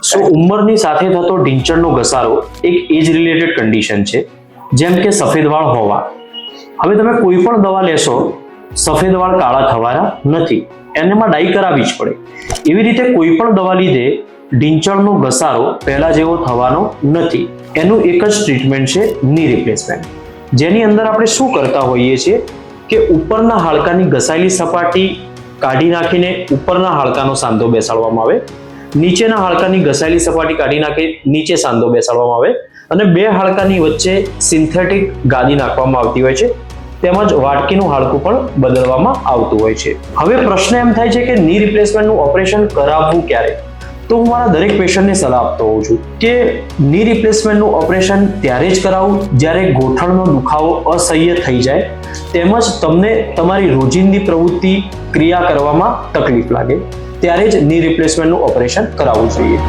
સો ઉંમરની સાથે થતો ઢીંચણનો ઘસારો એક એજ રિલેટેડ કન્ડિશન છે, જેમ કે સફેદ વાળ હોવા. હવે તમે કોઈ પણ દવા લેશો, સફેદ વાળ કાળા થવાના નથી, એનામાં ડાઈ કરાવવી જ પડે. એવી રીતે કોઈ પણ દવા લીધે ઢીંચણનો ઘસારો પહેલા જેવો થવાનો નથી. એનું એક જ ટ્રીટમેન્ટ છે ની રિપ્લેસમેન્ટ, જેની અંદર આપણે શું કરતા હોઈએ છીએ કે ઉપરના હાડકાની ઘસાયેલી સપાટી કાઢી નાખીને ઉપરના હાડકાનો સાંધો બેસાડવામાં આવે, નીચેના હાડકાની ઘસાયેલી સપાટી કાઢી નાખી નીચે સાંધો બેસાડવામાં આવે, અને બે હાડકાની વચ્ચે સિન્થેટિક ગાદી નાખવામાં આવતી હોય છે, તેમજ વાટકીનું હાડકું પણ બદલવામાં આવતું હોય છે. હવે પ્રશ્ન એમ થાય છે કે ની રિપ્લેસમેન્ટનું ઓપરેશન કરાવવું ક્યારે? તો હું મારા દરેક પેશન્ટને સલાહ આપતો હોઉં છું કે ની રિપ્લેસમેન્ટનું ઓપરેશન ત્યારે જ કરાવવું જ્યારે ગોઠણનો દુખાવો અસહ્ય થઈ જાય, તેમજ તમને તમારી રોજિંદી પ્રવૃત્તિ ક્રિયા કરવામાં તકલીફ લાગે, ત્યારે જ ની રિપ્લેસમેન્ટનું ઓપરેશન કરાવવું જોઈએ.